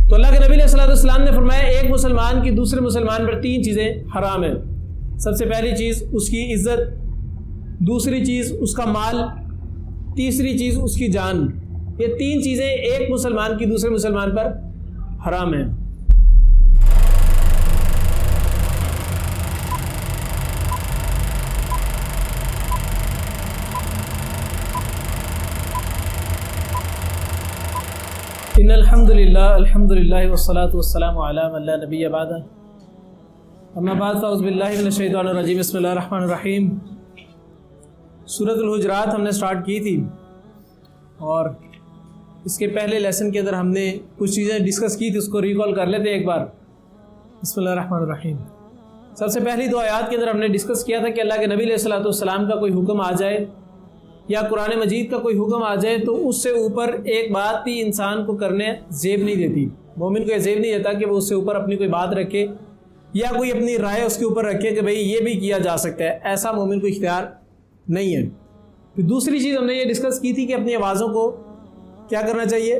تو اللہ کے نبی علیہ الصلوۃ والسلام نے فرمایا ایک مسلمان کی دوسرے مسلمان پر 3 چیزیں حرام ہیں۔ سب سے پہلی چیز اس کی عزت، دوسری چیز اس کا مال، تیسری چیز اس کی جان۔ یہ 3 چیزیں ایک مسلمان کی دوسرے مسلمان پر حرام ہیں۔ ان الحمد للہ والصلاة والسلام علی من لا نبی بعدہ، اما بعد فاعوذ باللہ من الشیطان الرجیم، بسم اللہ الرحمن الرحیم۔ سورۃ الحجرات ہم نے سٹارٹ کی تھی اور اس کے پہلے لیسن کے اندر ہم نے کچھ چیزیں ڈسکس کی تھی، اس کو ریکال کر لیتے ایک بار۔ بسم اللہ الرحمن الرحیم۔ سب سے پہلی 2 آیات کے اندر ہم نے ڈسکس کیا تھا کہ اللہ کے نبی علیہ الصلوۃ والسلام کا کوئی حکم آ جائے یا قرآن مجید کا کوئی حکم آ جائے تو اس سے اوپر ایک بات بھی انسان کو کرنے زیب نہیں دیتی۔ مومن کو یہ زیب نہیں دیتا کہ وہ اس سے اوپر اپنی کوئی بات رکھے یا کوئی اپنی رائے اس کے اوپر رکھے کہ بھئی یہ بھی کیا جا سکتا ہے، ایسا مومن کو اختیار نہیں ہے۔ پھر دوسری چیز ہم نے یہ ڈسکس کی تھی کہ اپنی آوازوں کو کیا کرنا چاہیے،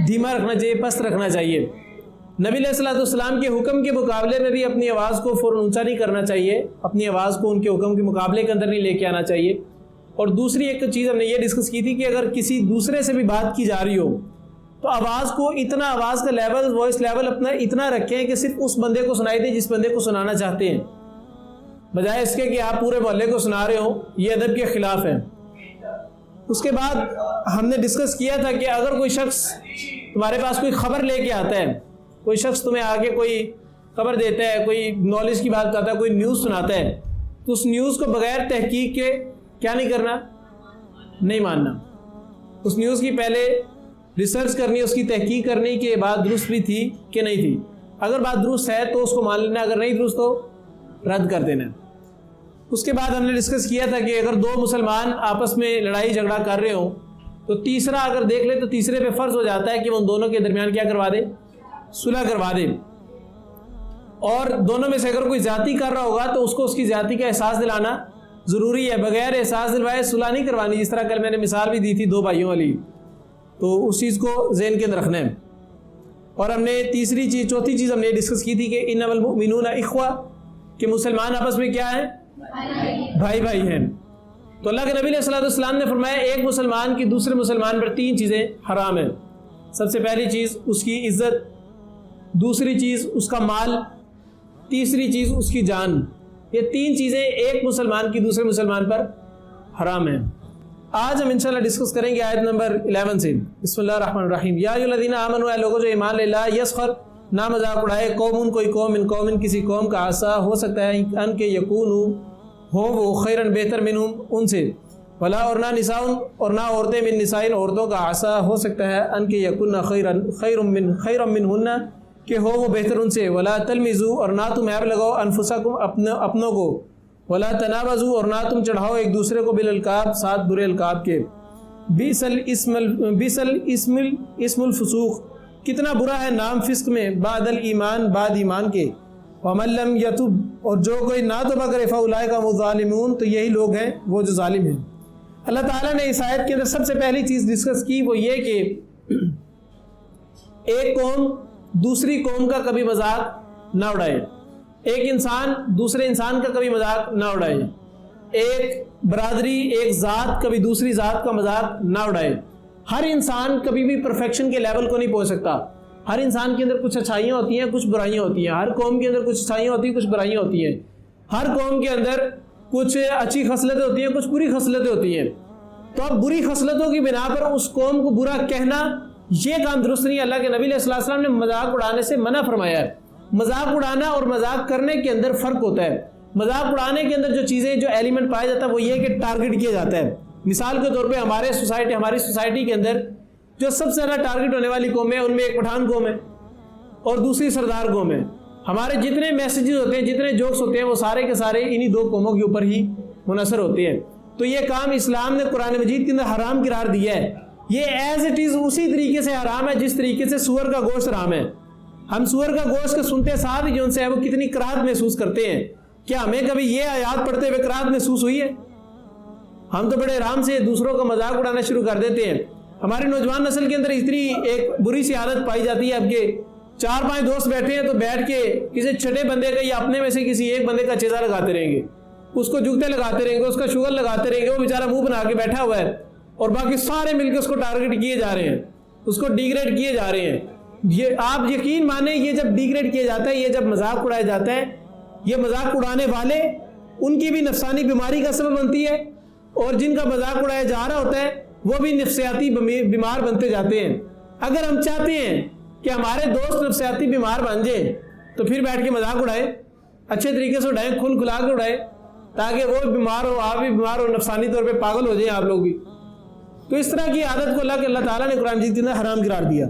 دھیما رکھنا چاہیے، پست رکھنا چاہیے۔ نبی علیہ الصلوۃ والسلام کے حکم کے مقابلے میں بھی اپنی آواز کو فوراً اونچا نہیں کرنا چاہیے، اپنی آواز کو ان کے حکم کے مقابلے کے اندر نہیں لے کے آنا چاہیے۔ اور دوسری ایک چیز ہم نے یہ ڈسکس کی تھی کہ اگر کسی دوسرے سے بھی بات کی جا رہی ہو تو آواز کو اتنا، آواز کا لیول، وائس لیول اپنا اتنا رکھیں کہ صرف اس بندے کو سنائی دے جس بندے کو سنانا چاہتے ہیں، بجائے اس کے کہ آپ پورے محلے کو سنا رہے ہوں۔ یہ ادب کے خلاف ہے۔ اس کے بعد ہم نے ڈسکس کیا تھا کہ اگر کوئی شخص تمہارے پاس کوئی خبر لے کے آتا ہے، کوئی شخص تمہیں آگے کوئی خبر دیتا ہے، کوئی نالج کی بات کرتا ہے، کوئی نیوز سناتا ہے، تو اس نیوز کو بغیر تحقیق کے کیا نہیں کرنا، نہیں ماننا۔ اس نیوز کی پہلے ریسرچ کرنی، اس کی تحقیق کرنی کہ یہ بات درست بھی تھی کہ نہیں تھی۔ اگر بات درست ہے تو اس کو مان لینا، اگر نہیں درست تو رد کر دینا۔ اس کے بعد ہم نے ڈسکس کیا تھا کہ اگر 2 مسلمان آپس میں لڑائی جھگڑا کر رہے ہوں تو تیسرا اگر دیکھ لے تو تیسرے پہ فرض ہو جاتا ہے کہ وہ ان دونوں کے درمیان کیا کروا دے، صلح کروا دے۔ اور دونوں میں سے اگر کوئی زیادتی کر رہا ہوگا تو اس کو اس کی زیادتی کا احساس دلانا ضروری ہے، بغیر احساس دلوائے صلح نہیں کروانی۔ جس طرح کل میں نے مثال بھی دی تھی 2 بھائیوں والی، تو اس چیز کو ذہن کے اندر رکھنا ہے۔ اور ہم نے چوتھی چیز ہم نے ڈسکس کی تھی کہ انما المؤمنون اخوہ، کہ مسلمان آپس میں کیا ہیں، بھائی بھائی ہیں۔ تو اللہ کے نبی علیہ الصلوۃ والسلام نے فرمایا ایک مسلمان کی دوسرے مسلمان پر 3 چیزیں حرام ہیں۔ سب سے پہلی چیز اس کی عزت، دوسری چیز اس کا مال، تیسری چیز اس کی جان۔ یہ 3 چیزیں ایک مسلمان کی دوسرے مسلمان پر حرام ہیں۔ آج ہم انشاءاللہ ڈسکس کریں گے آیت نمبر 11 سے۔ بسم اللہ الرحمن الرحیم۔ یا ایھا الذین آمنوا، اے لوگوں جو ایمان لے، لا یسخر، نہ مذاق اڑائے، قوم کوئی قوم، من قوم کسی قوم کا، عسیٰ ہو سکتا ہے ان کے یکونوا ہوں وہ خیرن بہتر منہم ان سے، ولا اور نہ نساء اور نہ عورتیں، من نساء عورتوں کا، عسیٰ ہو سکتا ہے ان کے یکن خیر منہن کہ ہو وہ بہتر ان سے، ولا تلمزوا اور نہ تم عیب لگاؤ، انفسکم اپنوں کو، ولا تنابزوا اور نہ تم چڑھاؤ ایک دوسرے کو، بالالقاب ساتھ برے القاب کے، بئس الاسم الفسوق کتنا برا ہے نام فسق میں، بعد الایمان بعد ایمان کے، ومن لم یتب اور جو کوئی نہ توبہ کرے، فاولئک هم الظالمون تو یہی لوگ ہیں وہ جو ظالم ہیں۔ اللہ تعالیٰ نے اس آیت کے اندر سب سے پہلی چیز ڈسکس کی وہ یہ کہ ایک قوم دوسری قوم کا کبھی مذاق نہ اڑائے، ایک انسان دوسرے انسان کا کبھی مذاق نہ اڑائے، ایک برادری، ایک ذات کبھی دوسری ذات کا مذاق نہ اڑائے۔ ہر انسان کبھی بھی پرفیکشن کے لیول کو نہیں پہنچ سکتا۔ ہر انسان کے اندر کچھ اچھائیاں ہوتی ہیں، کچھ برائیاں ہوتی ہیں۔ ہر قوم کے اندر کچھ اچھائیاں ہوتی ہیں، کچھ برائیاں ہوتی ہیں۔ ہر قوم کے اندر کچھ اچھی خصلتیں ہوتی ہیں، کچھ بری خصلتیں ہوتی ہیں۔ تو اب بری خصلتوں کی بنا پر اس قوم کو برا کہنا یہ کام درست نہیں ہے۔ اللہ کے نبی علیہ الصلوۃ والسلام نے مذاق اڑانے سے منع فرمایا ہے۔ مذاق اڑانا اور مذاق کرنے کے اندر فرق ہوتا ہے۔ مذاق اڑانے کے اندر جو چیزیں، جو ایلیمنٹ پایا جاتا ہے وہ یہ کہ ٹارگٹ کیا جاتا ہے۔ مثال کے طور پہ ہماری سوسائٹی کے اندر جو سب سے زیادہ ٹارگٹ ہونے والی قوم ہے ان میں ایک پٹھان قوم ہے اور دوسری سردار قوم ہے۔ ہمارے جتنے میسیجز ہوتے ہیں، جتنے جوکس ہوتے ہیں، وہ سارے کے سارے انہی 2 قوموں کے اوپر ہی منحصر ہوتے ہیں۔ تو یہ کام اسلام نے قرآن مجید کے اندر حرام قرار دیا ہے۔ یہ ایز اٹ از اسی طریقے سے حرام ہے جس طریقے سے سور کا گوشت حرام ہے۔ ہم سور کا گوشت کے سنتے ساتھ ہی جو ان سے ہے وہ کتنی کراہت محسوس کرتے ہیں۔ کیا ہمیں کبھی یہ آیات پڑھتے ہوئے کراہت محسوس ہوئی ہے؟ ہم تو بڑے آرام سے دوسروں کا مذاق اڑانا شروع کر دیتے ہیں۔ ہماری نوجوان نسل کے اندر اتنی ایک بری سی عادت پائی جاتی ہے اب کہ 4-5 دوست بیٹھے ہیں تو بیٹھ کے کسی چھٹے بندے کا یا اپنے میں سے کسی ایک بندے کا چیزا لگاتے رہیں گے, اس کو جگتے لگاتے رہیں گے, اس کا شوگر لگاتے رہیں گے, وہ بیچارہ منہ بنا کے بیٹھا ہوا ہے اور باقی سارے مل کے اس کو ٹارگٹ کیے جا رہے ہیں, اس کو ڈیگریڈ کیے جا رہے ہیں. یہ آپ یقین مانیں, یہ جب ڈیگریڈ کیا جاتا ہے, یہ جب مذاق اڑایا جاتا ہے, یہ مذاق اڑانے والے ان کی بھی نفسانی بیماری کا سبب بنتی ہے, اور جن کا مذاق اڑایا جا رہا ہوتا ہے وہ بھی نفسیاتی بیمار بنتے جاتے ہیں. اگر ہم چاہتے ہیں کہ ہمارے دوست نفسیاتی بیمار بن جائیں تو پھر بیٹھ کے مذاق اڑائیں, اچھے طریقے سے اڑائیں, کھل کھلا کے اڑائیں, تاکہ وہ بیمار ہو, آپ بھی بیمار ہو, نفسانی طور پہ پاگل ہو جائیں آپ لوگ بھی. تو اس طرح کی عادت کو اللہ تعالیٰ نے قرآن مجید کے اندر حرام قرار دیا,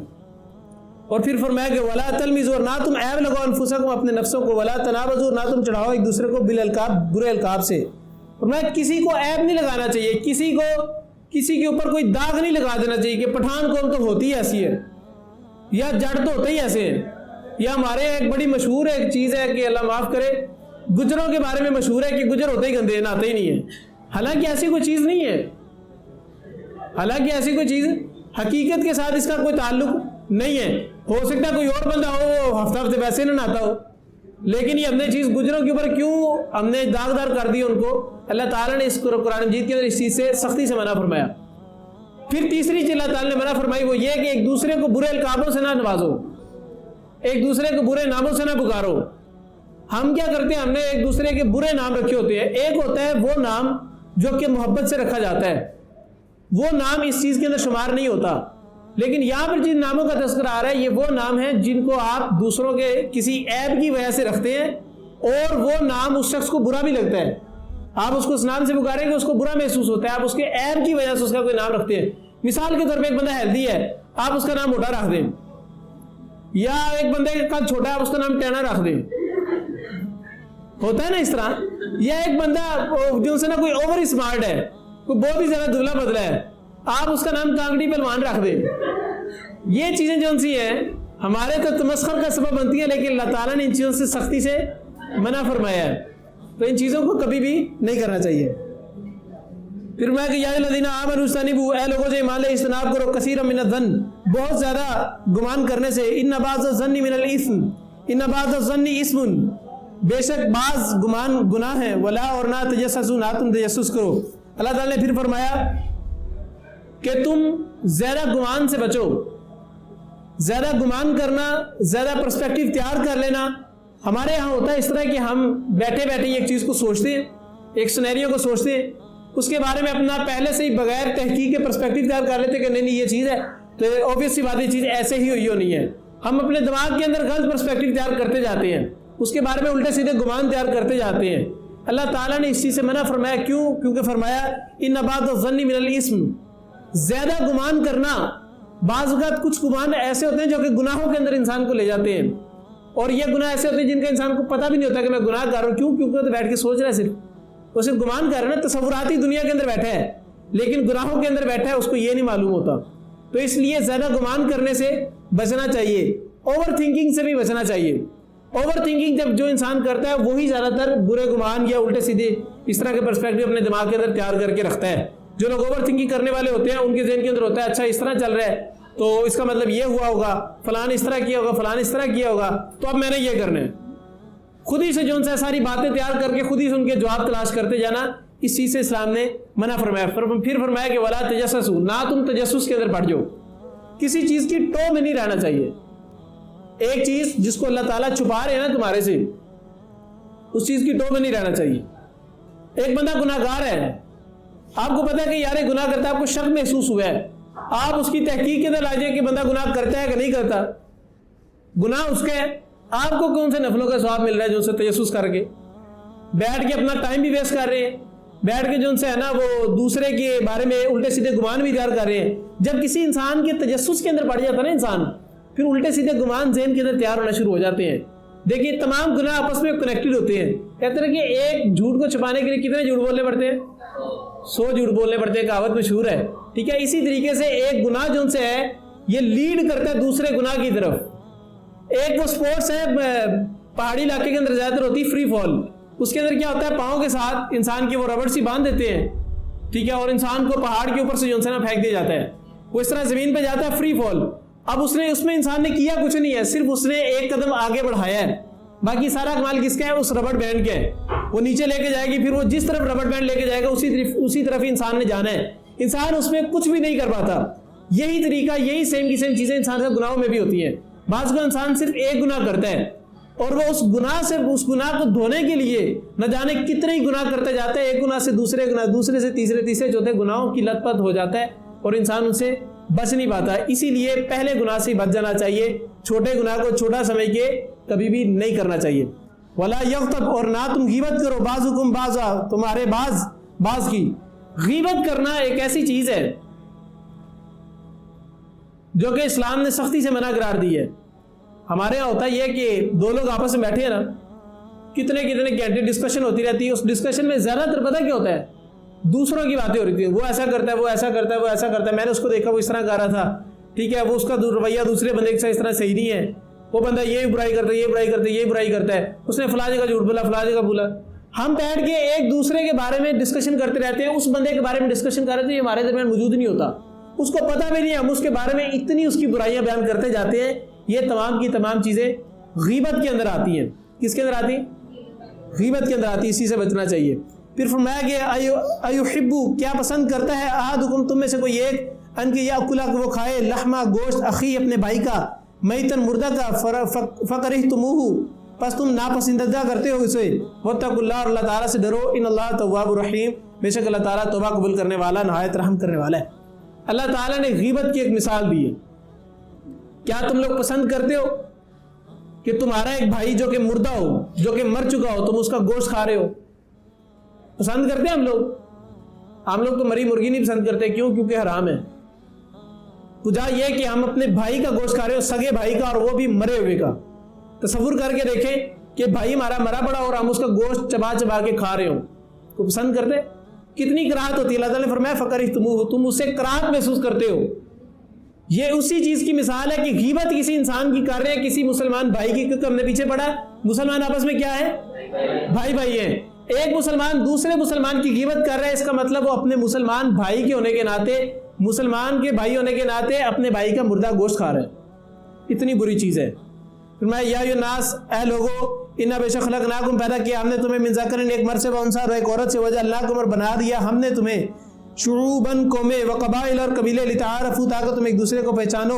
اور پھر فرمایا کہ ولا تلمزوا, نہ تم عیب لگاؤ انفسکم, اپنے نفسوں کو, ولا تنابزوا, نہ تم چڑھاؤ ایک دوسرے کو بالالقاب, برے القاب سے. فرمایا کسی کو عیب نہیں لگانا چاہیے, کسی کے اوپر کوئی داغ نہیں لگا دینا چاہیے کہ پٹھان قوم تو ہوتی ایسی ہے, یا جٹ تو ہوتے ہی ایسے ہیں, یا ہمارے ایک بڑی مشہور ایک چیز ہے کہ اللہ معاف کرے, گجروں کے بارے میں مشہور ہے کہ گجر ہوتے ہی گندے, نہاتے ہی نہیں ہیں. حالانکہ ایسی کوئی چیز نہیں ہے, حالانکہ ایسی کوئی چیز حقیقت کے ساتھ اس کا کوئی تعلق نہیں ہے. ہو سکتا ہے کوئی اور بندہ ہو وہ ہفتے ویسے نہ نہاتا ہو, لیکن یہ ہم نے چیز گجروں کے اوپر کیوں ہم نے داغدار کر دی ان کو. اللہ تعالیٰ نے اس قرآن مجید کے اندر اس چیز سے سختی سے منع فرمایا. پھر تیسری چیز اللہ تعالیٰ نے منع فرمائی وہ یہ کہ ایک دوسرے کو برے القابوں سے نہ نوازو, ایک دوسرے کو برے ناموں سے نہ پکارو. ہم کیا کرتے ہیں, ہم نے ایک دوسرے کے برے نام رکھے ہوتے ہیں. ایک ہوتا ہے وہ نام جو کہ محبت سے رکھا جاتا ہے, وہ نام اس چیز کے اندر شمار نہیں ہوتا. لیکن یہاں پر جن ناموں کا تذکرہ آ رہا ہے یہ وہ نام ہیں جن کو آپ دوسروں کے کسی عیب کی وجہ سے رکھتے ہیں, اور وہ نام اس شخص کو برا بھی لگتا ہے. آپ اس کو اس نام سے پکاریں گے اس کو برا محسوس ہوتا ہے, آپ اس کے عیب کی وجہ سے اس کا کوئی نام رکھتے ہیں. مثال کے طور پہ ایک بندہ ہیلدی ہے, آپ اس کا نام موٹا رکھ دیں, یا ایک بندے کا قد چھوٹا ہے, آپ اس کا نام ٹینا رکھ دیں. ہوتا ہے نا اس طرح. یا ایک بندہ جو سے نا کوئی اوور اسمارٹ ہے, کوئی بہت ہی زیادہ دبلا بدلا ہے, آپ اس کا نام کانگڑی پہلوان رکھ دیں. یہ چیزیں جو سی ہیں ہمارے تو تمسخر کا سبب بنتی ہیں, لیکن اللہ تعالیٰ نے ان چیزوں سے سختی سے منع فرمایا ہے. تو ان چیزوں کو کبھی بھی نہیں کرنا چاہیے. پھر میں کہ یا الذین آمنوا اجتنبوا, اے لوگوں جو ایمان لے اجتناب کرو, کثیرا من الظن, بہت زیادہ گمان کرنے سے, ان بعض الظن من الاثم, ان بعض الظن اسم, بے شک بعض گمان گناہ ہیں, ولا, اور نہ تجسسوا, نہ تم تجسس کرو. اللہ تعالیٰ نے پھر فرمایا کہ تم زیادہ گمان سے بچو. زیادہ گمان کرنا, زیادہ پرسپیکٹیو تیار کر لینا, ہمارے ہاں ہوتا ہے اس طرح کہ ہم بیٹھے بیٹھے ایک چیز کو سوچتے ہیں, ایک سینیریو کو سوچتے ہیں, اس کے بارے میں اپنا پہلے سے ہی بغیر تحقیق کے پرسپیکٹیو تیار کر لیتے کہ نہیں یہ چیز ہے, تو اوبویس سی بات یہ چیز ایسے ہی ہوئی ہونی ہے. ہم اپنے دماغ کے اندر غلط پرسپیکٹیو تیار کرتے جاتے ہیں, اس کے بارے میں الٹے سیدھے گمان تیار کرتے جاتے ہیں. اللہ تعالیٰ نے اس چیز سے منع فرمایا. کیوں؟ کیونکہ فرمایا ان بعض الظن من الاسم, زیادہ گمان کرنا. بعض اوقات کچھ گمان ایسے ہوتے ہیں جو کہ گناہوں کے اندر انسان کو لے جاتے ہیں, اور یہ گناہ ایسے ہوتے ہیں جن کا انسان کو پتہ بھی نہیں ہوتا کہ میں گناہ کر رہا ہوں. کیوں؟ کیونکہ تو بیٹھ کے سوچ رہا ہے, وہ صرف گمان کر رہا ہے نا, تصوراتی دنیا کے اندر بیٹھا ہے, لیکن گناہوں کے اندر بیٹھا ہے, اس کو یہ نہیں معلوم ہوتا. تو اس لیے زیادہ گمان کرنے سے بچنا چاہیے, اوور تھنکنگ سے بھی بچنا چاہیے. اوور تھنکنگ جب جو انسان کرتا ہے وہی زیادہ تر برے گمان یا الٹے سیدھے اس طرح کے پرسپیکٹیو اپنے دماغ کے اندر تیار کر کے رکھتا ہے. جو لوگ اوور تھنکنگ کرنے والے ہوتے ہیں ان کے ذہن کے اندر ہوتا ہے اچھا اس طرح چل رہا ہے تو اس کا مطلب یہ ہوا ہوگا, فلان اس طرح کیا ہوگا, فلان اس طرح کیا ہوگا, تو اب میں نے یہ کرنا ہے. خود ہی سے جو ان سے ساری باتیں تیار کر کے خود ہی سے ان کے جواب تلاش کرتے جانا, اس چیز سے اسلام نے منع فرمایا. پھر فرمایا کہ ولا تجسسوا, نہ تم تجسس کے اندر پڑ جاؤ. کسی چیز کی ٹو میں نہیں رہنا چاہیے. ایک چیز جس کو اللہ تعالیٰ چھپا رہے ہیں نا تمہارے سے, اس چیز کی ٹو میں نہیں رہنا چاہیے. ایک بندہ گناہ گار ہے, آپ کو پتا ہے کہ یار گناہ کرتا ہے, آپ کو شک محسوس ہوا ہے, آپ اس کی تحقیق کے اندر لا جائیں کہ بندہ گناہ کرتا ہے کہ نہیں کرتا. گناہ اس کا ہے, آپ کو کون سے نفلوں کا ثواب مل رہا ہے جو ان سے تجسس کر کے بیٹھ کے اپنا ٹائم بھی ویسٹ کر رہے ہیں, بیٹھ کے جو ان سے ہے نا وہ دوسرے کے بارے میں الٹے سیدھے گمان بھی تیار کر رہے ہیں. جب کسی انسان کے تجسس کے اندر پڑ جاتا ہے نا انسان, پھر الٹے سیدھے گمان ذہن کے اندر تیار ہونا شروع ہو جاتے ہیں. دیکھیے تمام گناہ آپس میں کنیکٹڈ ہوتے ہیں. کہتے ہیں کہ ایک جھوٹ کو چھپانے کے لیے کتنے جھوٹ بولنے پڑتے ہیں, 100 جھوٹ بولنے پڑتے ہیں, کہاوت مشہور ہے. ٹھیک ہے, اسی طریقے سے ایک گناہ جو ان سے ہے یہ لیڈ کرتا ہے دوسرے گناہ کی طرف. ایک وہ سپورٹس ہے پہاڑی علاقے کے اندر زیادہ تر ہوتی ہے فری فال, اس کے اندر کیا ہوتا ہے پاؤں کے ساتھ انسان کی وہ ربڑ سی باندھ دیتے ہیں, ٹھیک ہے, اور انسان کو پہاڑ کے اوپر سے جو نا پھینک دیا جاتا ہے. وہ اس طرح زمین پہ جاتا ہے فری فال. اب اس میں انسان نے کیا کچھ نہیں ہے, صرف اس نے ایک قدم آگے بڑھایا ہے. باقی سارا کمال کس کا ہے؟ اس ربڑ بینڈ کا ہے. وہ نیچے لے کے جائے گی, پھر وہ جس طرف ربڑ بینڈ لے کے جائے گا اسی طرف انسان نے جانا ہے. انسان اس میں کچھ بھی نہیں کر پاتا. یہی طریقہ, یہی سیم کی سیم چیزیں انسان کے گناہوں میں بھی ہوتی ہیں. بعض کو انسان صرف ایک گناہ کرتا ہے اور وہ اس گناہ کو دھونے کے لیے نہ جانے کتنے ہی گناہ کرتے جاتے ہیں. ایک گناہ سے دوسرے گناہ, دوسرے سے تیسرے جو ہوتے ہیں, گناہوں کی لت پت ہو جاتا ہے اور انسان ان سے بچ نہیں پاتا. اسی لیے پہلے گناہ سے بچ جانا چاہیے. چھوٹے گناہ کو چھوٹا سمجھ کے کبھی بھی نہیں کرنا چاہیے. ولا یغتب, اور نہ تم غیبت کرو, بعضکم بعضا, تمہارے بعض کی. غیبت کرنا ایک ایسی چیز ہے جو کہ اسلام نے سختی سے منع قرار دی ہے. ہمارے یہاں ہوتا یہ کہ دو لوگ آپس میں بیٹھے ہیں نا, کتنے گھنٹے ڈسکشن ہوتی رہتی ہے. اس ڈسکشن میں زیادہ تر پتہ کیا ہوتا ہے؟ دوسروں کی باتیں ہو رہی تھی. وہ ایسا کرتا ہے, وہ ایسا کرتا ہے, وہ ایسا کرتا ہے, میں نے اس کو دیکھا وہ اس طرح کر رہا تھا, ٹھیک ہے, وہ اس کا رویہ دوسرے بندے کے ساتھ اس طرح صحیح نہیں ہے, وہ بندہ یہ برائی کرتا ہے, یہ برائی کرتا ہے, یہ برائی کرتا ہے, اس نے فلاں جگہ جھوٹ بولا, فلاں جگہ بولا. ہم بیٹھ کے ایک دوسرے کے بارے میں ڈسکشن کرتے رہتے ہیں. اس بندے کے بارے میں ڈسکشن کر رہے تھے, یہ ہمارے درمیان موجود نہیں ہوتا, اس کو پتہ بھی نہیں ہے. ہم اس کے بارے میں اتنی اس کی برائیاں بیان کرتے جاتے ہیں. یہ تمام کی تمام چیزیں غیبت کے اندر آتی ہیں. کس کے اندر آتی ہیں؟ غیبت کے اندر آتی ہے. اسی سے بچنا چاہیے. پھر فرمایا کہ ایحبو, کیا پسند کرتا ہے, احدکم, تم میں سے کوئی ایک, ان کی یاکلا, کہ وہ کھائے, لحما, گوشت, اخی, اپنے بھائی کا, میتن, مردہ کا, فکرہتموہ, پس تم ناپسندیدہ کرتے ہو اسے. واتقوا اللہ, اور اللہ تعالیٰ سے ڈرو. ان اللہ تواب الرحیم, بے شک اللہ تعالیٰ توبہ قبول کرنے والا, نہایت رحم کرنے والا ہے. اللہ تعالیٰ نے غیبت کی ایک مثال دی ہے. کیا تم لوگ پسند کرتے ہو کہ تمہارا ایک بھائی جو کہ مردہ ہو, جو کہ مر چکا ہو, تم اس کا گوشت کھا رہے ہو؟ پسند کرتے ہیں ہم لوگ تو مری مرغی نہیں پسند کرتے. کیوں؟ کیونکہ حرام ہے. وجہ یہ کہ ہم اپنے بھائی کا گوشت کھا رہے ہو, سگے بھائی کا, اور وہ بھی مرے ہوئے کا. تصور کر کے دیکھیں کہ بھائی ہمارا مرا پڑا اور ہم اس کا گوشت چبا کے کھا رہے ہوں, کو پسند کرتے؟ کتنی کراہت ہوتی ہے. اللہ تعالیٰ نے فرمایا فکرہتموہ, تم اسے کراہت محسوس کرتے ہو. یہ اسی چیز کی مثال ہے کہ غیبت کسی انسان کی کر رہے ہیں, کسی مسلمان بھائی کی, کیونکہ ہم نے پیچھے پڑھا مسلمان آپس میں کیا ہے؟ بھائی ہیں. ایک مسلمان دوسرے مسلمان کی غیبت کر رہا ہے, اس کا مطلب وہ اپنے مسلمان بھائی کے ہونے کے ناطے, مسلمان کے بھائی ہونے کے ناطے اپنے بھائی کا مردہ گوشت کھا رہے ہیں. اتنی بری چیز ہے. فرمایا یا الناس, اے لوگو, انا بے شک خلقناکم, پیدا کیا ہم نے تمہیں, من ذکر, ایک مرد سے, و انثی, اور ایک عورت سے, وجعلناکم, اور بنا دیا ہم نے تمہیں, شعوباً, قومیں, و قبائل, اور قبیلے, لتعارفوا, تاکہ تم ایک دوسرے کو پہچانو.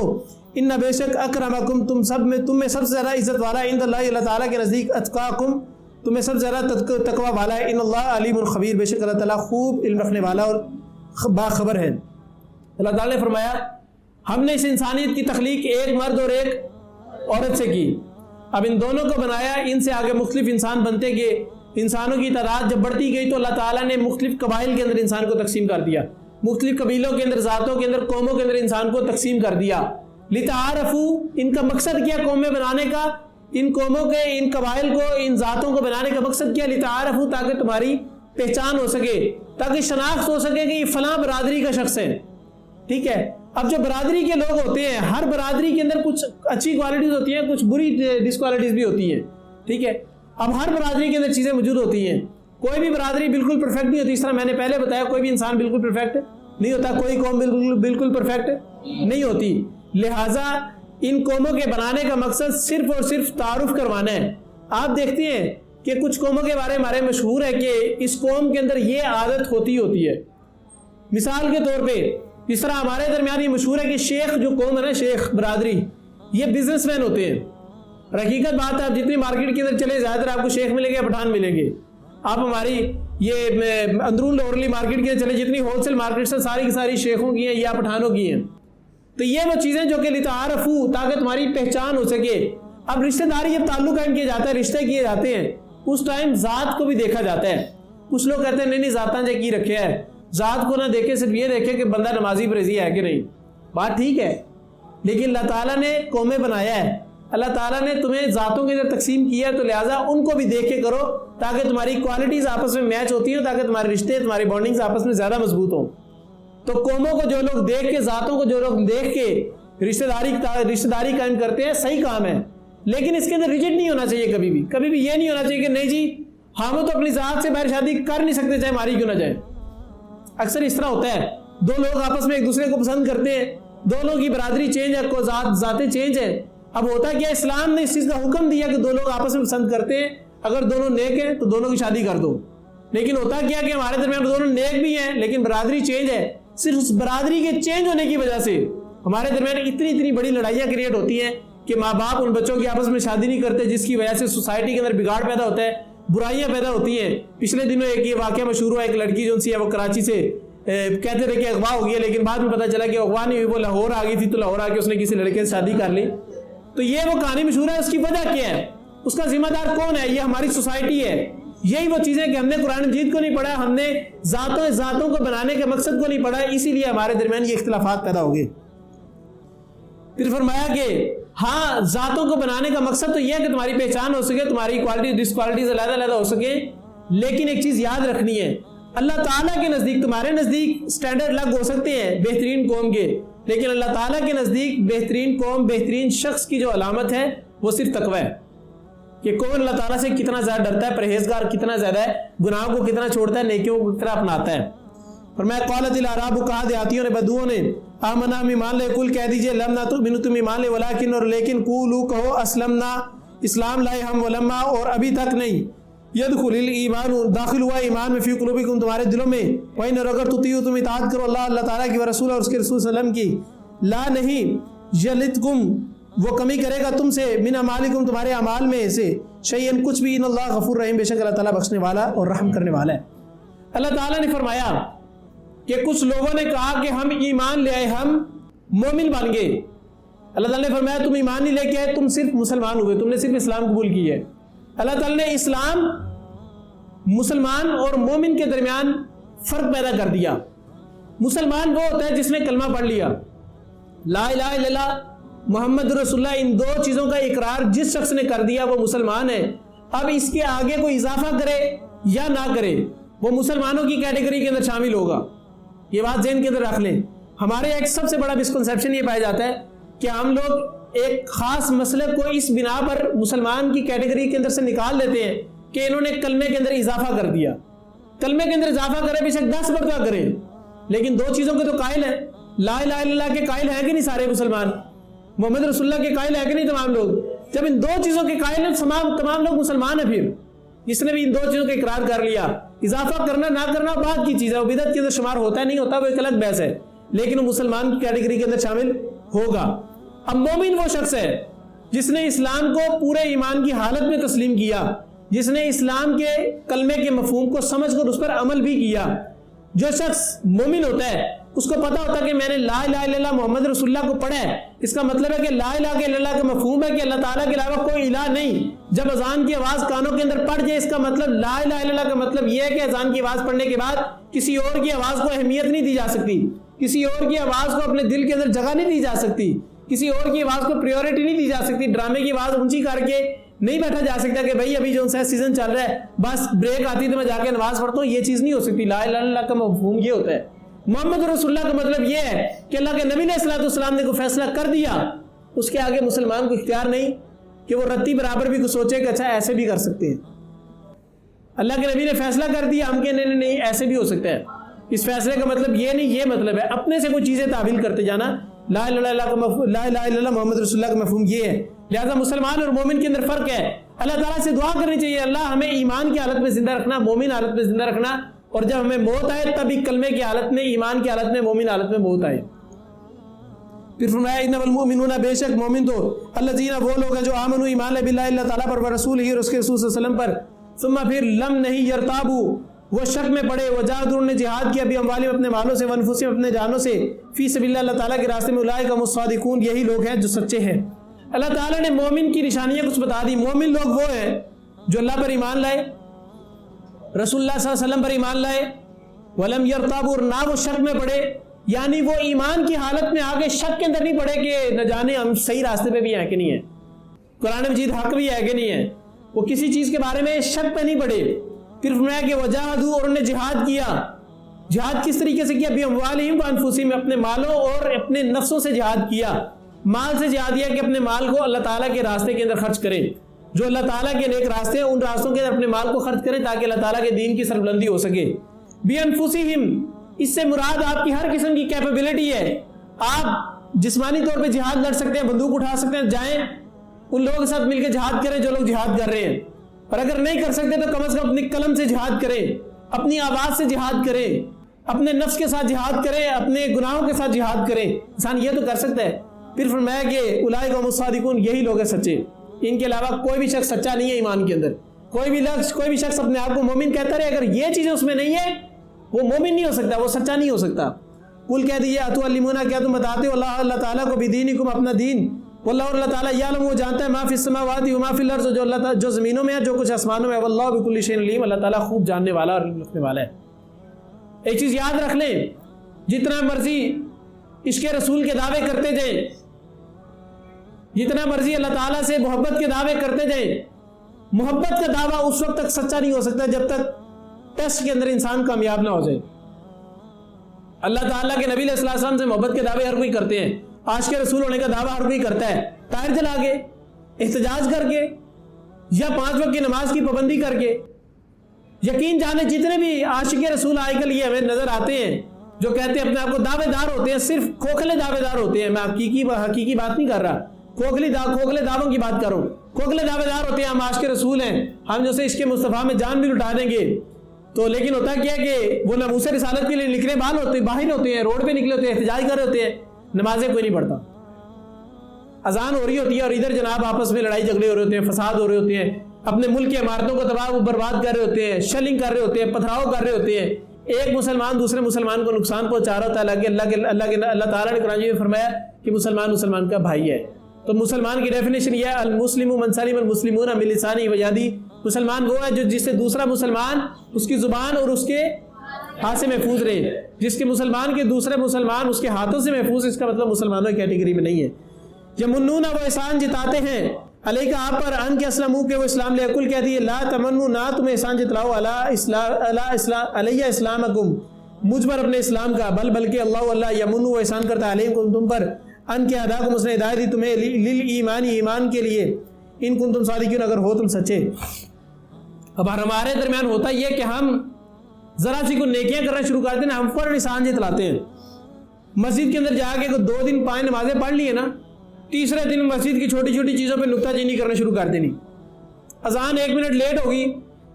ان بے شک اکرمکم, تم میں سب سے زیادہ عزت والا, عند اللہ, اللہ تعالیٰ کے نزدیک, اتقاکم, تمہیں سب سے زیادہ تقوی والا ہے. ان اللہ علیم خبیر, بے شک اللہ تعالیٰ خوب علم رکھنے والا اور باخبر ہے. اللہ تعالیٰ نے فرمایا ہم نے اس انسانیت کی تخلیق ایک مرد اور ایک عورت سے کی. اب ان دونوں کو بنایا, ان سے آگے مختلف انسان بنتے گئے. انسانوں کی تعداد جب بڑھتی گئی تو اللہ تعالیٰ نے مختلف قبائل کے اندر انسان کو تقسیم کر دیا, مختلف قبیلوں کے اندر, ذاتوں کے اندر, قوموں کے اندر انسان کو تقسیم کر دیا. لتعارفوا, ان کا مقصد کیا قومیں بنانے کا, ان قوموں کے, ان قبائل کو, ان ذاتوں کو بنانے کا مقصد کیا؟ لتعارفوا, تاکہ تمہاری پہچان ہو سکے, تاکہ شناخت ہو سکے کہ یہ فلاں برادری کا شخص ہے. ٹھیک ہے. اب جو برادری کے لوگ ہوتے ہیں, ہر برادری کے اندر کچھ اچھی کوالٹیز ہوتی ہیں, کچھ بری ڈسکوالٹیز بھی ہوتی ہیں. ٹھیک ہے. اب ہر برادری کے اندر چیزیں موجود ہوتی ہیں. کوئی بھی برادری بالکل پرفیکٹ نہیں ہوتی. اس طرح میں نے پہلے بتایا کوئی بھی انسان بالکل پرفیکٹ نہیں ہوتا, کوئی قوم بالکل پرفیکٹ نہیں ہوتی. لہٰذا ان قوموں کے بنانے کا مقصد صرف اور صرف تعارف کروانا ہے. آپ دیکھتے ہیں کہ کچھ قوموں کے بارے میں ہمارے مشہور ہے کہ اس قوم کے اندر یہ عادت ہوتی ہے. مثال کے طور پہ اس طرح ہمارے درمیان یہ مشہور ہے کہ شیخ جو قوم ہے نا, شیخ برادری, یہ بزنس مین ہوتے ہیں. حقیقت بات ہے, آپ جتنی مارکیٹ کے اندر چلے زیادہ تر آپ کو شیخ ملیں گے, پٹھان ملیں گے. آپ ہماری یہ اندرون لاہورلی مارکیٹ کے اندر چلے, جتنی ہول سیل مارکیٹس ہیں ساری کی ساری شیخوں کی ہیں یا پٹھانوں کی ہیں. تو یہ وہ چیزیں جو کہ لتعارفوا, تاکہ تمہاری پہچان ہو سکے. اب رشتہ داری جب تعلق قائم کیا جاتا ہے, رشتے کیے جاتے ہیں, اس ٹائم ذات کو بھی دیکھا جاتا ہے. کچھ لوگ کہتے ہیں نہیں ذاتاں جے کی رکھے ہے, ذات کو نہ دیکھے, صرف یہ دیکھے کہ بندہ نمازی پرہیزی ہے کہ نہیں. بات ٹھیک ہے, لیکن اللہ تعالیٰ نے قومیں بنایا ہے, اللہ تعالیٰ نے تمہیں ذاتوں کے اندر تقسیم کیا ہے, تو لہٰذا ان کو بھی دیکھ کے کرو تاکہ تمہاری کوالٹیز آپس میں میچ ہوتی ہیں, تاکہ تمہارے رشتے, تمہاری بانڈنگز آپس میں زیادہ مضبوط ہوں. تو قوموں کو جو لوگ دیکھ کے, ذاتوں کو جو لوگ دیکھ کے رشتہ داری قائم کرتے ہیں, صحیح کام ہے, لیکن اس کے اندر ریجیکٹ نہیں ہونا چاہیے. کبھی بھی یہ نہیں ہونا چاہیے کہ نہیں جی ہم تو اپنی ذات سے باہر شادی کر نہیں سکتے چاہے ہماری کیوں نہ جائے. اکثر اس طرح ہوتا ہے دو لوگ آپس میں ایک دوسرے کو پسند کرتے ہیں, دونوں کی برادری چینج ہے, کو ذاتیں چینج ہے. اب ہوتا کیا, اسلام نے اس چیز کا حکم دیا کہ دو لوگ آپس میں پسند کرتے ہیں, اگر دونوں نیک ہیں تو دونوں کی شادی کر دو. لیکن ہوتا کیا کہ ہمارے درمیان دونوں نیک بھی ہیں لیکن برادری چینج ہے. صرف اس برادری کے چینج ہونے کی وجہ سے ہمارے درمیان اتنی بڑی لڑائیاں کریٹ ہوتی ہیں کہ ماں باپ ان بچوں کی آپس میں شادی نہیں کرتے, جس کی وجہ سے سوسائٹی کے اندر بگاڑ پیدا ہوتا ہے, برائیاں پیدا ہوتی ہیں. پچھلے دنوں ایک یہ واقعہ مشہور ہوا, ایک لڑکی جو سی ہے وہ کراچی سے کہتے تھے کہ اغوا ہو گیا, لیکن بعد میں پتہ چلا کہ اغوا نہیں ہوئی, وہ لاہور آ گئی تھی, تو لاہور آ کے اس نے کسی لڑکے سے شادی کر لی. تو یہ وہ کہانی مشہور ہے. اس کی وجہ کیا ہے, اس کا ذمہ دار کون ہے؟ یہ ہماری سوسائٹی ہے. یہی وہ چیزیں کہ ہم نے قرآن مجید کو نہیں پڑھا, ہم نے ذاتوں کو بنانے کے مقصد کو نہیں پڑھا, اسی لیے ہمارے درمیان یہ اختلافات پیدا ہو گئے. پھر فرمایا کہ ہاں ذاتوں کو بنانے کا مقصد تو یہ ہے کہ تمہاری پہچان ہو سکے, تمہاری کوالٹی ڈس کوالٹیز علیحدہ ہو سکے, لیکن ایک چیز یاد رکھنی ہے, اللہ تعالیٰ کے نزدیک تمہارے نزدیک اسٹینڈرڈ الگ ہو سکتے ہیں بہترین قوم کے, لیکن اللہ تعالیٰ کے نزدیک بہترین قوم, بہترین شخص کی جو علامت ہے وہ صرف تقوی ہے, کہ کون اللہ تعالیٰ سے کتنا زیادہ ڈرتا ہے, پرہیزگار کتنا زیادہ ہے, گناہوں کو کتنا چھوڑتا ہے, نیکیوں کو کتنا اپناتا ہے. فرمایا قالت الاعراب, کہا دیہاتیوں نے, بدوؤں نے, آمنا ہم ایمان لے, کل کہہ دیجئے لم نہ تؤمنوا تم ایمان لے, ولکن اور لیکن, قولوا کہو, اسلمنا اسلام لائے ہم, ولما اور ابھی تک نہیں, یدخل الایمان داخل ہوا ایمان میں, فی قلوبکم تمہارے دلوں میں, وإن اور اگر تطیعوا تم اطاعت کرو اللہ تعالیٰ کی و رسول اور اس کے رسول صلی اللہ علیہ وسلم کی, لا نہیں, یلدکم وہ کمی کرے گا تم سے, من اعمالکم تمہارے اعمال میں سے, شیئن کچھ بھی, ان اللہ غفور رحیم بے شک اللہ تعالیٰ بخشنے والا اور رحم کرنے والا ہے. اللہ تعالیٰ نے فرمایا کہ کچھ لوگوں نے کہا کہ ہم ایمان لے آئے, ہم مومن بن گئے. اللہ تعالیٰ نے فرمایا تم ایمان نہیں لے کے آئے, تم صرف مسلمان ہوئے, تم نے صرف اسلام قبول کی ہے. اللہ تعالیٰ نے اسلام مسلمان اور مومن کے درمیان فرق پیدا کر دیا. مسلمان وہ ہوتا ہے جس نے کلمہ پڑھ لیا, لا الہ الا اللہ محمد رسول اللہ, ان دو چیزوں کا اقرار جس شخص نے کر دیا وہ مسلمان ہے. اب اس کے آگے کوئی اضافہ کرے یا نہ کرے وہ مسلمانوں کی کیٹیگری کے اندر شامل ہوگا. یہ بات ذہن کے اندر رکھ لیں. ہمارے ایک سب سے بڑا مسکنسیپشن یہ پایا جاتا ہے کہ ہم لوگ ایک خاص مسئلے کو اس بنا پر مسلمان کی کیٹیگری کے اندر سے نکال دیتے ہیں کہ انہوں نے کلمے کے اندر اضافہ کر دیا. کلمے کے اندر اضافہ کرے بے شک 10 مرتبہ کریں, لیکن دو چیزوں کے تو قائل ہیں. لا الہ الا اللہ کے قائل ہیں کہ نہیں سارے مسلمان, محمد رسول اللہ کے قائل ہیں کہ نہیں تمام لوگ. جب ان دو چیزوں کے قائل ہیں تمام لوگ مسلمان ہیں. پھر جس نے بھی ان دو چیزوں کا اقرار کر لیا, اضافہ کرنا نہ کرنا بات کی چیز ہے, وہ بدعت کے اندر شمار ہوتا ہے نہیں ہوتا وہ ایک الگ بحث ہے, لیکن وہ مسلمان کی کیٹیگری کے اندر شامل ہوگا. اب مومن وہ شخص ہے جس نے اسلام کو پورے ایمان کی حالت میں تسلیم کیا, جس نے اسلام کے کلمے کے مفہوم کو سمجھ کر اس پر عمل بھی کیا. جو شخص مومن ہوتا ہے اس کو پتا ہوتا ہے کہ میں نے لا الہ الا اللہ محمد رسول اللہ کو پڑھا ہے, اس کا مطلب ہے کہ لا الہ الا اللہ کا مفہوم ہے کہ اللہ تعالیٰ کے علاوہ کوئی الہ نہیں. جب اذان کی آواز کانوں کے اندر پڑ جائے, اس کا مطلب لا الہ الا اللہ کا مطلب یہ ہے کہ اذان کی آواز پڑھنے کے بعد کسی اور کی آواز کو اہمیت نہیں دی جا سکتی, کسی اور کی آواز کو اپنے دل کے اندر جگہ نہیں دی جا سکتی, کسی اور کی آواز کو پریورٹی نہیں دی جا سکتی. ڈرامے کی آواز اونچی کر کے نہیں بیٹھا جا سکتا کہ بھائی ابھی جو سا سیزن چل رہا ہے بس بریک آتی تو میں جا کے نماز پڑھتا ہوں, یہ چیز نہیں ہو سکتی. لا الہ الا اللہ کا مفہوم یہ ہوتا ہے. محمد رسول اللہ کا مطلب یہ ہے کہ اللہ کے نبی علیہ الصلوۃ والسلام نے کوئی فیصلہ کر دیا, اس کے آگے مسلمان کو اختیار نہیں کہ وہ رتی برابر بھی کچھ سوچے کہ اچھا ایسے بھی کر سکتے ہیں. اللہ کے نبی نے فیصلہ کر دیا, ہم کہ نہیں ایسے بھی ہو سکتا ہے. اس فیصلے کا مطلب یہ نہیں, یہ مطلب ہے اپنے سے کوئی چیزیں تعویل کرتے جانا. لا الہ الا اللہ کا مفہوم, لا الہ الا اللہ محمد رسول اللہ کا مفہوم یہ ہے. لہذا مسلمان اور مومن کے اندر فرق ہے. اللہ تعالیٰ سے دعا کرنی چاہیے, اللہ ہمیں ایمان کی حالت میں زندہ رکھنا, مومن حالت میں زندہ رکھنا, اور جب ہمیں موت آئے تب کلمے کی حالت میں, ایمان کی حالت میں, مومن حالت میں موت آئے. پھر فرمایا انما المؤمنون, بے شک مومن تو الذین وہ لوگ ہیں جو آمنوا ایمان لے باللہ اللہ تعالیٰ پر, ورسولہ اور اس کے رسول صلی اللہ علیہ وسلم پر, ثم پھر لم نہیں یرتابوا وہ شک میں پڑے, وجاہدوا نے جہاد کیا, باموالہم اپنے مالوں سے, وانفسہم اپنے جانوں سے, فی سبیل اللہ تعالیٰ کے راستے میں, اولئک هم الصادقون یہی لوگ ہیں جو سچے ہیں. اللہ تعالیٰ نے مومن کی نشانیاں کچھ بتا دی. مومن لوگ وہ ہیں جو اللہ پر ایمان لائے, رسول اللہ صلی اللہ علیہ وسلم پر ایمان لائے, ولم یرتابوا نہ وہ شک میں پڑے, یعنی وہ ایمان کی حالت میں آگے شک کے اندر نہیں پڑے کہ نہ جانے ہم صحیح راستے پہ بھی ہیں کہ نہیں ہیں, قرآن مجید حق بھی ہے کہ نہیں ہے. وہ کسی چیز کے بارے میں شک پہ نہیں پڑے. پھر فرمایا کہ وجاہدوا اور انہوں نے جہاد کیا. جہاد کس طریقے سے کیا؟ باموالہم وانفسہم اپنے مالوں اور اپنے نفسوں سے جہاد کیا. مال سے جہاد کیا کہ اپنے مال کو اللہ تعالیٰ کے راستے کے اندر خرچ کریں, جو اللہ تعالیٰ کے نیک راستے ہیں ان راستوں کے اندر اپنے مال کو خرچ کریں تاکہ اللہ تعالیٰ کے دین کی سربلندی ہو سکے. بانفسہم اس سے مراد آپ کی ہر قسم کی کیپیبلٹی ہے. آپ جسمانی طور پہ جہاد لڑ سکتے ہیں, بندوق اٹھا سکتے ہیں, جائیں ان لوگوں کے ساتھ مل کے جہاد کریں جو لوگ جہاد کر رہے ہیں. اور اگر نہیں کر سکتے تو کم از کم اپنی قلم سے جہاد کریں, اپنی آواز سے جہاد کریں, اپنے نفس کے ساتھ جہاد کریں, اپنے گناہوں کے ساتھ جہاد کریں. انسان یہ تو کر سکتا ہے. پھر فرمایا کہ اولئک هم الصادقون, یہی لوگ ہیں سچے, ان کے علاوہ کوئی بھی شخص سچا نہیں ہے ایمان کے اندر. کوئی بھی شخص اپنے آپ کو مومن کہتا رہے, اگر یہ چیزیں اس میں نہیں ہے وہ مومن نہیں ہو سکتا, وہ سچا نہیں ہو سکتا. قل کہہ دیجیے اتعلمون, کیا تم بتاتے ہو اللہ تعالیٰ کو بدینکم, اپنا دین. واللہ, اور اللہ تعالیٰ یعلم, وہ جانتا ہے, ما فی السماوات و ما فی الارض, جو اللہ تعالیٰ جو زمینوں میں ہے جو کچھ آسمانوں میں ہے. واللہ بکل شیء علیم, اللہ تعالیٰ خوب جاننے والا اور علم رکھنے والا ہے. ایک چیز یاد رکھ لیں, جتنا مرضی عشق رسول کے دعوے کرتے جائیں, جتنا مرضی اللہ تعالیٰ سے محبت کے دعوے کرتے جائیں, محبت کا دعویٰ اس وقت تک سچا نہیں ہو سکتا جب تک ٹیسٹ کے اندر انسان کامیاب نہ ہو جائے. اللہ تعالیٰ کے نبی علیہ السلام سے محبت کے دعوے ہر کوئی کرتے ہیں, عاشق رسول ہونے کا دعویٰ ہر کوئی کرتا ہے, ٹائر جلا کے, احتجاج کر کے, یا 5 وقت کی نماز کی پابندی کر کے. یقین جانے جتنے بھی عاشق رسول آج کل یہ ہمیں نظر آتے ہیں جو کہتے ہیں اپنے آپ کو دعوے دار ہوتے ہیں, صرف کھوکھلے دعوے دار ہوتے ہیں. میں حقیقی بات نہیں کر رہا, کھوکھلے دعووں کی بات کروں. کھوکھلے دعوے دار ہوتے ہیں, ہم عاشق رسول ہیں, ہم جو سے عشق مصطفیٰ میں جان بھی لٹا دیں گے. تو لیکن ہوتا کیا کہ وہ ناموس رسالت کے لیے نکلے باہر ہوتے ہیں, روڈ پہ نکلے ہوتے ہیں, احتجاج کر رہے ہوتے ہیں, نمازیں کوئی نہیں پڑھتا. اذان ہو رہی ہوتی ہے اور ادھر جناب آپس میں لڑائی جھگڑے ہو رہے ہوتے ہیں, فساد ہو رہے ہوتے ہیں, اپنے ملک کی عمارتوں کو تباہ و برباد کر رہے ہوتے ہیں, شیلنگ کر رہے ہوتے ہیں, پتھراؤ کر رہے ہوتے ہیں. ایک مسلمان دوسرے مسلمان کو نقصان پہنچا رہا ہوتا ہے. اللہ تعالیٰ نے قرآن میں فرمایا کہ مسلمان کا بھائی ہے. تو مسلمان کی ڈیفینیشن یہ ہے, المسلم من سلم المسلمون من لسانه ویده. مسلمان وہ ہے جو جس سے دوسرا مسلمان اس کی زبان اور اس کے ہاتھ سے محفوظ رہے. جس کے مسلمان کے دوسرے مسلمان اس کے ہاتھوں سے محفوظ, اس کا مطلب مسلمانوں کی کیٹیگری میں نہیں ہے. یمنون, وہ احسان جتاتے ہیں, علیہ کا آپ پر, ان کے اسلموں کے وہ اسلام لے. کل کہتی ہے لا تمنو, نہ تم احسان جتلاؤ, علیہ اسلامکم, مجھ پر اپنے اسلام کا, بلکہ اللہ یمنو, وہ احسان کرتا ہے, علیکم, تم پر, ان کے ادا کو, اس نے ہدایت دی تمہیں, للایمان, ایمان کے لیے, ان کن تم صادقین, اگر ہو تم سچے. اب ہمارے درمیان ہوتا یہ کہ ہم ذرا سی کوئی نیکیاں کرنا شروع کرتے ہیں, ہم پر احسان جتلاتے ہیں. مسجد کے اندر جا کے 2 دن 5 نمازیں پڑھ لی ہے نا, تیسرے دن مسجد کی چھوٹی چھوٹی چیزوں پہ نکتہ چینی کرنا شروع کر دینی. اذان 1 منٹ لیٹ ہوگی,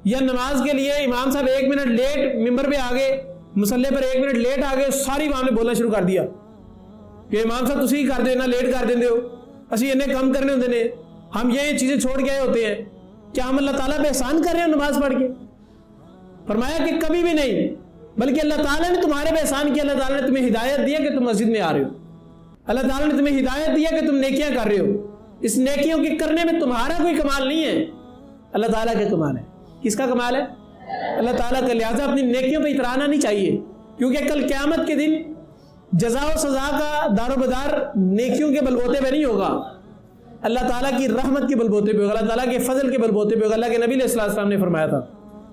یا نماز کے لیے امام صاحب 1 منٹ لیٹ ممبر پہ آگے, مصلی پر 1 منٹ لیٹ آگے, ساری امام نے بولنا شروع کر دیا کہ امام صاحب تسی کر دینا, لیٹ کر دیں ہو, اسی انہیں کم کرنے ہوتے ہیں, ہم یہ چیزیں چھوڑ کے آئے ہوتے ہیں. کیا ہم اللہ تعالیٰ پہ احسان کر رہے ہیں نماز پڑھ کے؟ فرمایا کہ کبھی بھی نہیں, بلکہ اللہ تعالیٰ نے تمہارے پہ احسان کیا. اللہ تعالیٰ نے تمہیں ہدایت دیا کہ تم مسجد میں آ رہے ہو, اللہ تعالیٰ نے تمہیں ہدایت دیا کہ تم نیکیاں کر رہے ہو. اس نیکیوں کے کرنے میں تمہارا کوئی کمال نہیں ہے, اللہ تعالیٰ کا کمال ہے. کس کا کمال ہے؟ اللہ تعالیٰ کا. لہٰذا اپنی نیکیوں پہ اترانا نہیں چاہیے, کیونکہ کل قیامت کے دن جزا و سزا کا دار و بدار نیکیوں کے بلبوتے پہ نہیں ہوگا, اللہ تعالیٰ کی رحمت کے بلبوتے پہ ہوگا, اللہ تعالیٰ کے فضل کے بلبوتے پہ ہوگا. اللہ کے نبی علیہ السلام نے فرمایا تھا.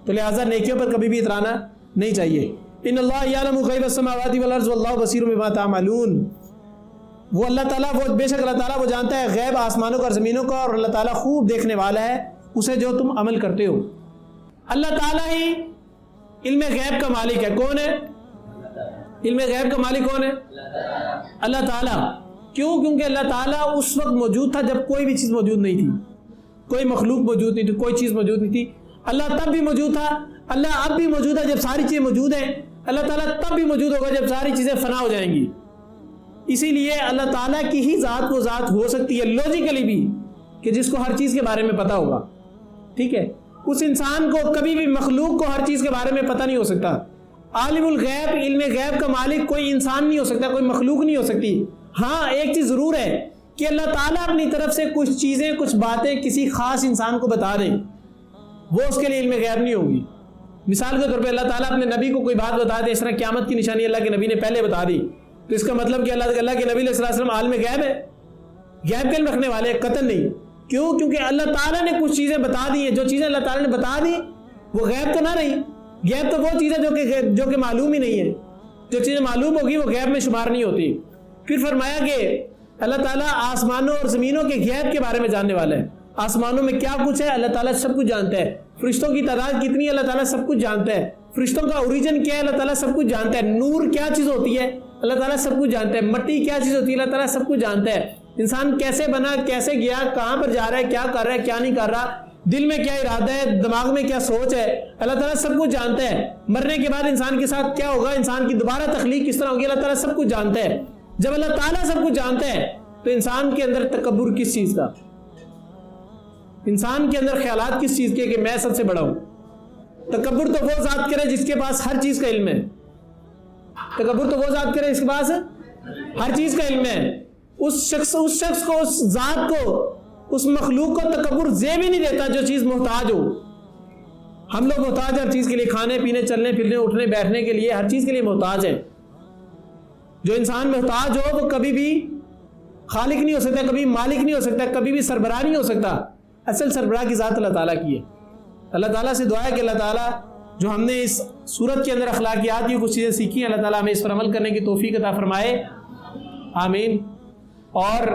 تو لہٰذا نیکیوں پر کبھی بھی اترانا نہیں چاہیے. ان اللہ یعلم غیب السماوات والارض واللہ بصیر بما تعملون. وہ اللہ تعالیٰ, وہ بے شک اللہ تعالیٰ وہ جانتا ہے غیب آسمانوں کا اور زمینوں کا, اور اللہ تعالیٰ خوب دیکھنے والا ہے اسے جو تم عمل کرتے ہو. اللہ تعالیٰ ہی علم غیب کا مالک ہے. کون ہے علم غیب کا مالک؟ کون ہے؟ اللہ تعالیٰ. کیوں؟ کیونکہ اللہ تعالیٰ اس وقت موجود تھا جب کوئی بھی چیز موجود نہیں تھی, کوئی مخلوق موجود نہیں تھی, کوئی چیز موجود نہیں تھی. اللہ تب بھی موجود تھا, اللہ اب بھی موجود ہے جب ساری چیزیں موجود ہیں, اللہ تعالیٰ تب بھی موجود ہوگا جب ساری چیزیں فنا ہو جائیں گی. اسی لیے اللہ تعالیٰ کی ہی ذات وہ ذات ہو سکتی ہے لاجیکلی بھی کہ جس کو ہر چیز کے بارے میں پتہ ہوگا. ٹھیک ہے, اس انسان کو کبھی بھی مخلوق کو ہر چیز کے بارے میں پتہ نہیں ہو سکتا. عالم الغیب, علم غیب کا مالک کوئی انسان نہیں ہو سکتا, کوئی مخلوق نہیں ہو سکتی. ہاں ایک چیز ضرور ہے کہ اللہ تعالیٰ اپنی طرف سے کچھ چیزیں, کچھ باتیں کسی خاص انسان کو بتا دیں, وہ اس کے لیے علم غیب نہیں ہوگی. مثال کے طور پہ اللہ تعالیٰ اپنے نبی کو کوئی بات بتا دے, اس طرح قیامت کی نشانی اللہ کے نبی نے پہلے بتا دی, تو اس کا مطلب کہ اللہ کے نبی علیہ السلام عالم غیب ہے, غیب کے علم رکھنے والے, قطعاً نہیں. کیوں؟ کیونکہ اللہ تعالیٰ نے کچھ چیزیں بتا دی ہیں, جو چیزیں اللہ تعالیٰ نے بتا دی وہ غیب تو نہ رہی. غیب تو وہ چیز ہے جو کہ معلوم ہی نہیں ہے, جو چیزیں معلوم ہوگی وہ غیب میں شمار نہیں ہوتی. پھر فرمایا کہ اللہ تعالیٰ آسمانوں اور زمینوں کے غیب کے بارے میں جاننے والا ہے. آسمانوں میں کیا کچھ ہے اللہ تعالیٰ سب کچھ جانتا ہے, فرشتوں کی تعداد کتنی ہے اللہ تعالیٰ سب کچھ جانتا ہے, فرشتوں کا اوریجن کیا ہے اللہ تعالیٰ سب کچھ جانتا ہے. نور کیا چیز ہوتی ہے اللہ تعالیٰ سب کچھ جانتا ہے. مٹی کیا چیز ہوتی ہے اللہ تعالیٰ سب کچھ جانتا ہے. انسان کیسے بنا, کیسے گیا, کہاں پر جا رہا ہے, کیا کر رہا ہے, کیا نہیں کر رہا, دل میں کیا ارادہ ہے, دماغ میں کیا سوچ ہے, اللہ تعالیٰ سب کچھ جانتا ہے. مرنے کے بعد انسان کے ساتھ کیا ہوگا, انسان کی دوبارہ تخلیق کس طرح ہوگی, اللہ تعالیٰ سب کچھ جانتا ہے. جب اللہ تعالیٰ سب کچھ جانتا ہے تو انسان کے اندر تکبر کس چیز کا, انسان کے اندر خیالات کس چیز کے کہ میں سب سے بڑا ہوں. تکبر تو وہ ذات کرے جس کے پاس ہر چیز کا علم ہے. تکبر تو وہ ذات کرے جس کے پاس ہر چیز کا علم ہے. اس شخص کو, اس ذات کو, اس مخلوق کو تکبر زیب ہی نہیں دیتا جو چیز محتاج ہو. ہم لوگ محتاج ہر چیز کے لیے, کھانے پینے, چلنے پھرنے, اٹھنے بیٹھنے کے لیے, ہر چیز کے لیے محتاج ہے. جو انسان محتاج ہو وہ کبھی بھی خالق نہیں ہو سکتا, کبھی مالک نہیں ہو سکتا, کبھی بھی سربراہ نہیں ہو سکتا. اصل سربراہ کی ذات اللہ تعالیٰ کی ہے. اللہ تعالیٰ سے دعا ہے کہ اللہ تعالیٰ جو ہم نے اس سورت کے اندر اخلاقیات کی کچھ چیزیں سیکھی ہیں, اللہ تعالیٰ ہمیں اس پر عمل کرنے کی توفیق عطا فرمائے, آمین. اور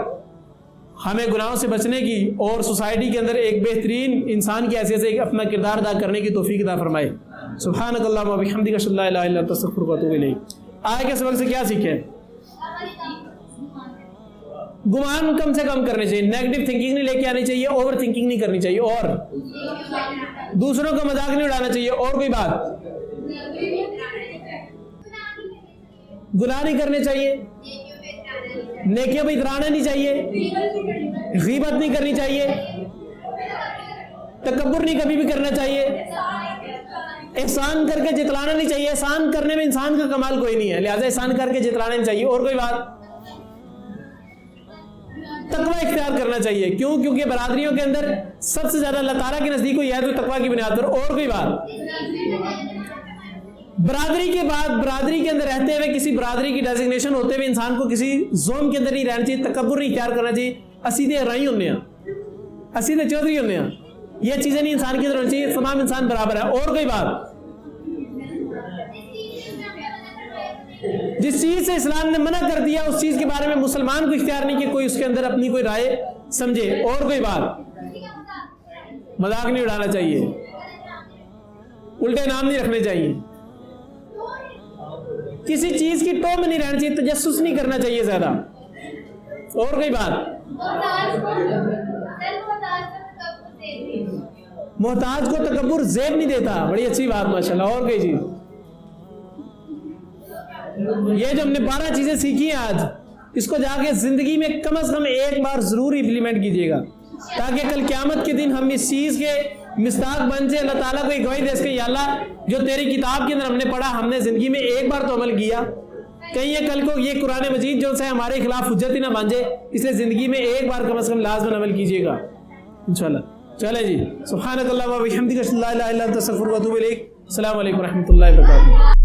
ہمیں گناہوں سے بچنے کی اور سوسائٹی کے اندر ایک بہترین انسان کی حیثیت سے اپنا کردار ادا کرنے کی توفیق عطا فرمائے. سبحانک اللہم و بحمدک اشہد ان لا الہ الا انت استغفرک و اتوب الیک. آج کے سبق سے کیا سیکھیں؟ گمان کم سے کم کرنے چاہیے, نیگیٹو تھنکنگ نہیں لے کے آنی چاہیے, اوور تھنکنگ نہیں کرنی چاہیے, اور دوسروں کا مذاق نہیں اڑانا چاہیے, اور کوئی بات گناہ نہیں کرنے چاہیے, نیکیوں پہ اترانا نہیں چاہیے, غیبت نہیں کرنی چاہیے, تکبر نہیں کبھی بھی کرنا چاہیے, احسان کر کے جتلانا نہیں چاہیے. احسان کرنے میں انسان کا کمال کوئی نہیں ہے, لہٰذا احسان کر کے جتلانا نہیں چاہیے. اور کوئی بات تقوی اختیار کرنا چاہیے. کیوں؟ کیونکہ برادریوں کے اندر سب سے زیادہ اللہ تعالیٰ کے نزدیک کوئی ہے تو تقوی کی بنیاد پر. اور کوئی بات برادری کے بعد, برادری کے اندر رہتے ہوئے کسی برادری کی ڈیزگنیشن ہوتے ہوئے انسان کو کسی زوم کے اندر نہیں رہنا چاہیے, تکبر نہیں اختیار کرنا چاہیے. اسیدے رائی ہونے ہیں, اسیدے چودھری ہونے ہیں, یہ چیزیں نہیں انسان کے اندر ہونی چاہیے. تمام انسان برابر ہے. اور کوئی بات جس چیز سے اسلام نے منع کر دیا اس چیز کے بارے میں مسلمان کو اختیار نہیں کہ کوئی اس کے اندر اپنی کوئی رائے سمجھے. اور کوئی بات مذاق نہیں اڑانا چاہیے, الٹے نام نہیں رکھنے چاہیے, کسی چیز کی ٹو میں نہیں رہنا چاہیے, تجسس نہیں کرنا چاہیے زیادہ. اور کوئی بات محتاج کو تکبر زیب نہیں دیتا. بڑی اچھی بات ماشاءاللہ. اور کوئی چیز, یہ جو ہم نے 12 چیزیں سیکھی ہیں آج, اس کو جا کے زندگی میں کم از کم ایک بار ضرور امپلیمنٹ کیجیے گا, تاکہ کل قیامت کے دن ہم اس چیز کے مصداق بن جائے, اللہ تعالیٰ کو ایک گواہی دے سکے, یا اللہ جو تیری کتاب کے اندر ہم نے پڑھا ہم نے زندگی میں ایک بار تو عمل کیا. کہیں یہ کل کو یہ قرآن مجید جو ہے ہمارے خلاف حجت ہی نہ بن جائے, اس لیے زندگی میں ایک بار کم از کم لازماً عمل کیجیے گا انشاءاللہ. چلے جی, سبحانک اللہم و بحمدک اشہد ان لا الہ الا انت استغفرک و اتوب الیک. السلام علیکم و رحمۃ اللہ وبرکاتہ.